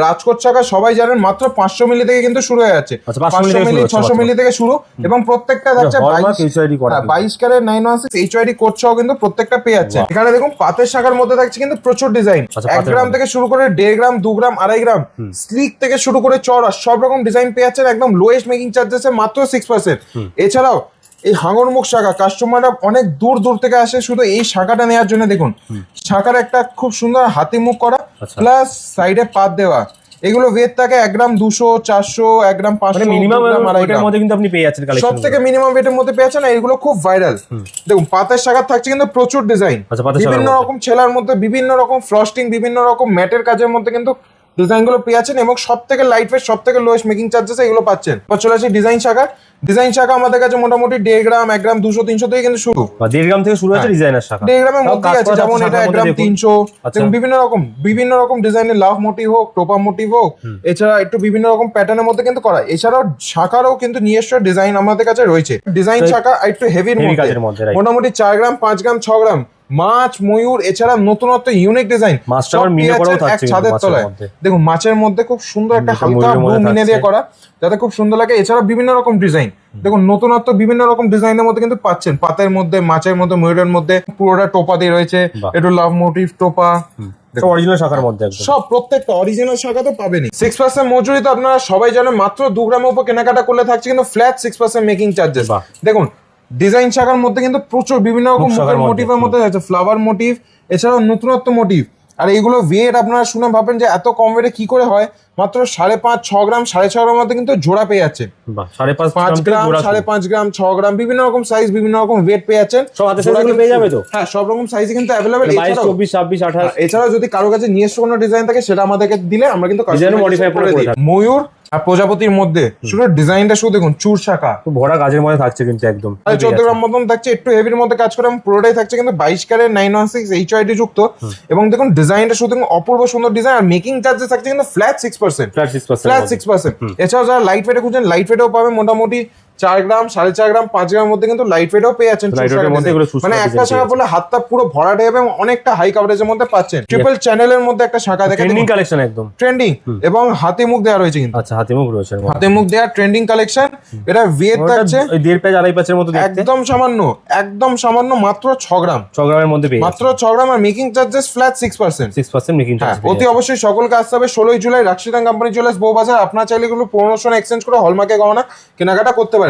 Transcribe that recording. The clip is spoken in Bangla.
রাজকোট শাখা সবাই জানেন মাত্র 500 মিলি থেকে কিন্তু শুরু হয়ে যাচ্ছে। 500 মিলি 600 মিলি থেকে শুরু এবং প্রত্যেকটা থাকছে 22 ক্যারেট 916 HYD কোড সহ কিন্তু প্রত্যেকটা পেয়ে যাচ্ছে। এখানে দেখুন পাতের শাখার মধ্যে থাকছে কিন্তু প্রচুর ডিজাইন, 1 গ্রাম থেকে শুরু করে 1.5 গ্রাম 2 গ্রাম 2.5 গ্রাম স্লিক থেকে শুরু করে চওড়া সব রকম ডিজাইন পেয়ে যাচ্ছেন একদম লোয়েস্ট মেকিং চার্জেসে মাত্র 6%। এছাড়াও এই হাঙরমুখ শাখা কাস্টমাররা অনেক দূর দূর থেকে আসে শুধু এই শাখাটা নেওয়ার জন্য। দেখুন শাখার একটা খুব সুন্দর হাতি মুখ করা প্লাস সাইডে পাত দেওয়া। এগুলো ওয়েট থাকে 1 গ্রাম 200 400 1 গ্রাম 500 মিনিমাম এর মধ্যে কিন্তু আপনি পেয়ে যাচ্ছেন কালেকশন। সবথেকে মিনিমাম ওয়েটের মধ্যে পেয়ে যাচ্ছেন। এগুলো খুব ভাইরাল। দেখুন পাতের শাখা থাকছে কিন্তু প্রচুর ডিজাইন, বিভিন্ন রকম ছেলার মধ্যে বিভিন্ন রকম ফ্রস্টিং বিভিন্ন রকম ম্যাটের কাজের মধ্যে কিন্তু ডিজাইন গুলো পেয়ে যাচ্ছেন এবং সব থেকে লাইট ওয়েট সব থেকে লোয়েস্ট মেকিং চার্জেস এগুলো পাচ্ছেন। চলে আসে ডিজাইন শাখা। ডিজাইন শাখা আমাদের কাছে মোটামুটি 1.5 গ্রাম 1 গ্রাম 200 300 থেকে কিন্তু শুরু। 1.5 গ্রাম থেকে শুরু হচ্ছে ডিজাইনার শাখা। 1.5 গ্রামের মধ্যে আছে যেমন এটা 1 গ্রাম 300। বিভিন্ন রকম ডিজাইনের লাভ মোটিভ হোক টোপা মোটিভ হোক, এছাড়া একটু বিভিন্ন রকম প্যাটার্নের মধ্যে কিন্তু করা। এছাড়াও শাখারও কিন্তু নিজস্ব ডিজাইন আমাদের কাছে রয়েছে। ডিজাইন শাখা একটু হেভির মধ্যে মোটামুটি 4 গ্রাম 5 গ্রাম 6 গ্রাম মাছ ময়ূর এছাড়া নতুনত্ব ইউনিক ডিজাইন ছাদের তলায়। দেখুন মাছের মধ্যে খুব সুন্দর একটা হালকা ব্লু মিনে দিয়ে করা যাতে খুব সুন্দর লাগে। এছাড়া বিভিন্ন রকম ডিজাইন দেখুন নতুনত্ব বিভিন্ন রকম ডিজাইনের মধ্যে কিন্তু পাচ্ছেন। পাতের মধ্যে মাছের মধ্যে ময়ূরের মধ্যে পুরোটা টোপা দিয়ে রয়েছে, একটু লাভ মোটিভ টোপা অরিজিনাল শাখার মধ্যে সব প্রত্যেকটা অরিজিনাল শাখা তো পাবেনই। 6% মজুরি তো আপনারা সবাই জানেন, মাত্র 2 গ্রামের উপর কেনাকাটা করলে থাকছে কিন্তু ফ্ল্যাট 6% মেকিং চার্জেস। দেখুন ডিজাইন শাখার মধ্যে কিন্তু প্রচুর বিভিন্ন রকম মোটিভের মধ্যে আছে, ফ্লাওয়ার মোটিভ এছাড়াও নতুনত্ব মোটিভ। আর এইগুলো ওয়েট আপনারা শুনে ভাবেন যে এত কম ওয়েটে কি করে হয়, মাত্র 5.5 6 গ্রাম 6.5 গ্রামের মধ্যে কিন্তু জোড়া পেয়ে যাচ্ছে। 5 গ্রাম 5.5 গ্রাম 6 গ্রাম বিভিন্ন রকম সাইজ বিভিন্ন রকম ওয়েট পেয়ে যাচ্ছেন। সব হাতে সাইজগুলো পেয়ে যাবে তো? হ্যাঁ সব রকম সাইজ কিন্তু अवेलेबल। 22 24 26 28। এছাড়াও যদি কারো কাছে নিজস্ব কোনো ডিজাইন থাকে সেটা আমাদেরকে দিলে আমরা কিন্তু ডিজাইন মডিফাই করে দিই। ময়ূর আর প্রজাপতির মধ্যে শুধু ডিজাইনটা শুধু দেখুন চূড় শাখা ভরা কাজের মধ্যে থাকছে কিন্তু একদম 14 গ্রাম মতন থাকছে, একটু হেভির মধ্যে কাজ করে পুরোটাই থাকছে কিন্তু 22 ক্যারেট 916 HYD যুক্ত। এবং দেখুন ডিজাইনটা শুধু অপূর্ব সুন্দর ডিজাইন আর মেকিং চার্জেস থাকছে কিন্তু ফ্ল্যাট 6%। এছাড়াও যারা লাইট ওয়েটে খুঁজছেন লাইট ওয়েটেও পাবেন মোটামুটি 4 গ্রাম 4.5 গ্রাম 5 গ্রামের মধ্যে কিন্তু লাইট ওয়েটও পেয়ে যাচ্ছেন। মানে একটা শাখা বলে হাতটা পুরো ভরা দেবে এবং অনেকটা হাই কভারেজের মধ্যে পাচ্ছেন। ট্রিপল চ্যানেলের মধ্যে একটা শাখা দেখেন, ট্রেন্ডিং কালেকশন একদম ট্রেন্ডিং এবং হাতে মুখ দেওয়া রয়েছে কিন্তু। আচ্ছা হাতে মুখ রয়েছে, হাতে মুখ দেওয়া ট্রেন্ডিং কালেকশন। এটা ওয়েট থাকছে 1.5 পেজ 2.5 পেজের মতো দেখতে, একদম সামান্য মাত্র 6 গ্রাম 6 গ্রামের মধ্যে পেয়ে মাত্র 6 গ্রাম আর making charges flat 6% making charge. অতি অবশ্যই সকলকে আসতে হবে 16 জুলাই রাশিদান কোম্পানি জুয়েলার্স বউ বাজার। আপনারা চাইলে এগুলো প্রমোশন এক্সচেঞ্জ করে হলমার্কে গহনা কেনাকাটা করতে পারেন।